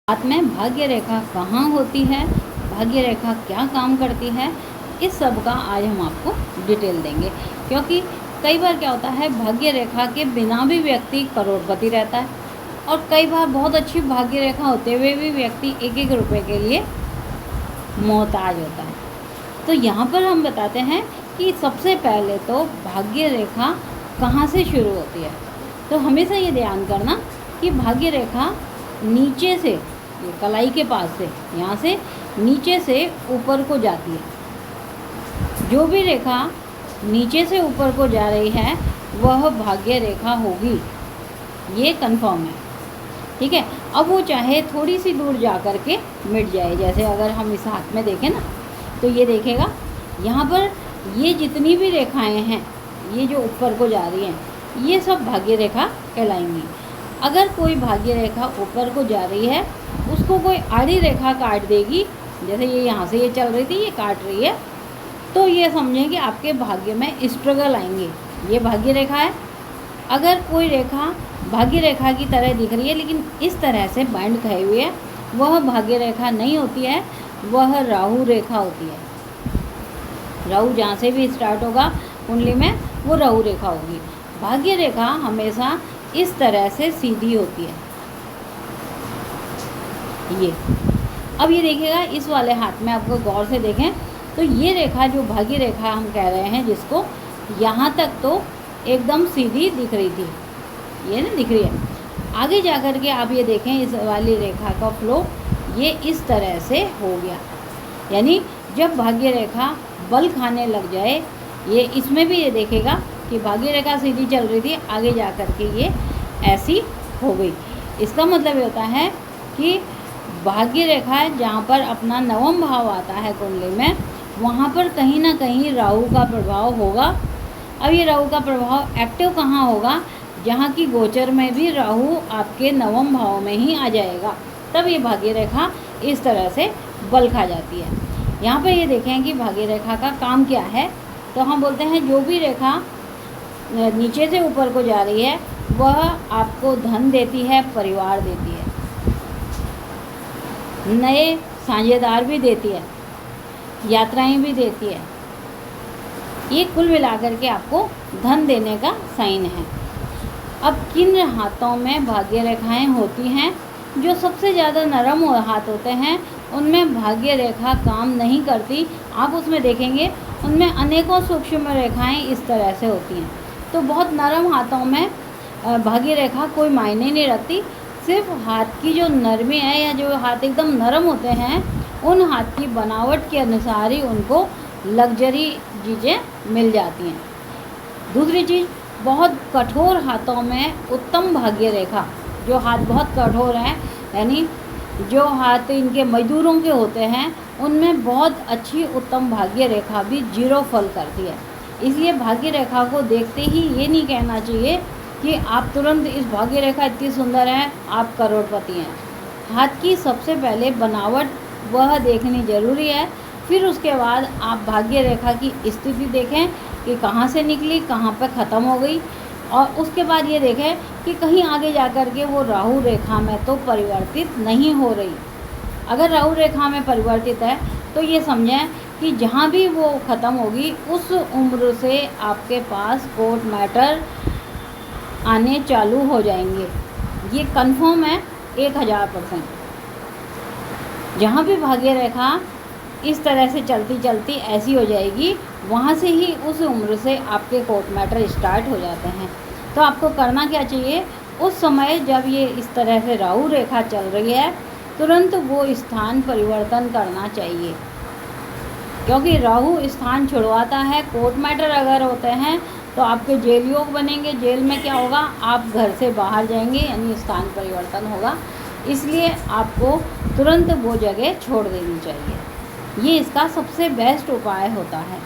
हाथ में भाग्य रेखा कहाँ होती है, भाग्य रेखा क्या काम करती है, इस सब का आज हम आपको डिटेल देंगे। क्योंकि कई बार क्या होता है, भाग्य रेखा के बिना भी व्यक्ति करोड़पति रहता है और कई बार बहुत अच्छी भाग्य रेखा होते हुए भी व्यक्ति एक एक रुपए के लिए मोहताज होता है। तो यहाँ पर हम बताते हैं कि सबसे पहले तो भाग्य रेखा कहाँ से शुरू होती है। तो हमेशा ये ध्यान करना कि भाग्य रेखा नीचे से, ये कलाई के पास से, यहाँ से नीचे से ऊपर को जाती है। जो भी रेखा नीचे से ऊपर को जा रही है वह भाग्य रेखा होगी, ये कंफर्म है। ठीक है। अब वो चाहे थोड़ी सी दूर जा कर के मिट जाए, जैसे अगर हम इस हाथ में देखें ना, तो ये देखेगा यहाँ पर ये जितनी भी रेखाएं हैं, ये जो ऊपर को जा रही हैं, ये सब भाग्य रेखा कहलाएंगी। अगर कोई भाग्य रेखा ऊपर को जा रही है, उसको कोई आड़ी रेखा काट देगी, जैसे ये यहाँ से ये चल रही थी, ये काट रही है, तो ये समझें कि आपके भाग्य में स्ट्रगल आएंगे, ये भाग्य रेखा है। अगर कोई रेखा भाग्य रेखा की तरह दिख रही है लेकिन इस तरह से बैंड खाई हुई है, वह भाग्य रेखा नहीं होती है, वह राहु रेखा होती है। राहु जहाँ से भी स्टार्ट होगा कुंडली में, वो राहु रेखा होगी। भाग्य रेखा हमेशा इस तरह से सीधी होती है। ये अब ये देखिएगा, इस वाले हाथ में आपको गौर से देखें तो ये रेखा जो भाग्य रेखा हम कह रहे हैं, जिसको यहाँ तक तो एकदम सीधी दिख रही थी, ये ना दिख रही है। आगे जा कर के आप ये देखें, इस वाली रेखा का फ्लो ये इस तरह से हो गया। यानी जब भाग्य रेखा बल खाने लग जाए, ये इसमें भी ये देखेगा कि भाग्य रेखा सीधी चल रही थी, आगे जा कर के ये ऐसी हो गई। इसका मतलब ये होता है कि भाग्य रेखा जहाँ पर अपना नवम भाव आता है कुंडली में, वहाँ पर कहीं ना कहीं राहु का प्रभाव होगा। अब ये राहु का प्रभाव एक्टिव कहाँ होगा, जहाँ की गोचर में भी राहु आपके नवम भाव में ही आ जाएगा, तब ये भाग्य रेखा इस तरह से बल खा जाती है। यहाँ पर ये देखें कि भाग्य रेखा का काम क्या है। तो हम बोलते हैं जो भी रेखा नीचे से ऊपर को जा रही है वह आपको धन देती है, परिवार देती है, नए साझेदार भी देती है, यात्राएं भी देती है। ये कुल मिलाकर के आपको धन देने का साइन है। अब किन हाथों में भाग्य रेखाएं होती हैं? जो सबसे ज़्यादा नरम हाथ होते हैं उनमें भाग्य रेखा काम नहीं करती। आप उसमें देखेंगे उनमें अनेकों सूक्ष्म रेखाएं इस तरह से होती हैं। तो बहुत नरम हाथों में भाग्य रेखा कोई मायने नहीं रखती। सिर्फ हाथ की जो नरमी है, या जो हाथ एकदम नरम होते हैं, उन हाथ की बनावट के अनुसार ही उनको लग्जरी चीज़ें मिल जाती हैं। दूसरी चीज़, बहुत कठोर हाथों में उत्तम भाग्य रेखा, जो हाथ बहुत कठोर हैं, यानी जो हाथ इनके मजदूरों के होते हैं, उनमें बहुत अच्छी उत्तम भाग्य रेखा भी जीरो फल करती है। इसलिए भाग्य रेखा को देखते ही ये नहीं कहना चाहिए कि आप तुरंत इस भाग्य रेखा इतनी सुंदर है, आप करोड़पति हैं। हाथ की सबसे पहले बनावट वह देखनी ज़रूरी है, फिर उसके बाद आप भाग्य रेखा की स्थिति देखें कि कहाँ से निकली, कहाँ पर ख़त्म हो गई, और उसके बाद ये देखें कि कहीं आगे जा कर के वो राहु रेखा में तो परिवर्तित नहीं हो रही। अगर राहु रेखा में परिवर्तित है तो ये समझें कि जहाँ भी वो ख़त्म होगी उस उम्र से आपके पास कोर्ट मैटर आने चालू हो जाएंगे। ये कंफर्म है 1000%। जहाँ भी भाग्य रेखा इस तरह से चलती चलती ऐसी हो जाएगी, वहाँ से ही उस उम्र से आपके कोर्ट मैटर स्टार्ट हो जाते हैं। तो आपको करना क्या चाहिए, उस समय जब ये इस तरह से राहु रेखा चल रही है, तुरंत वो स्थान परिवर्तन करना चाहिए। क्योंकि राहु स्थान छुड़वाता है। कोर्ट मैटर अगर होते हैं तो आपके जेल योग बनेंगे। जेल में क्या होगा, आप घर से बाहर जाएंगे, यानी स्थान परिवर्तन होगा। इसलिए आपको तुरंत वो जगह छोड़ देनी चाहिए। ये इसका सबसे बेस्ट उपाय होता है।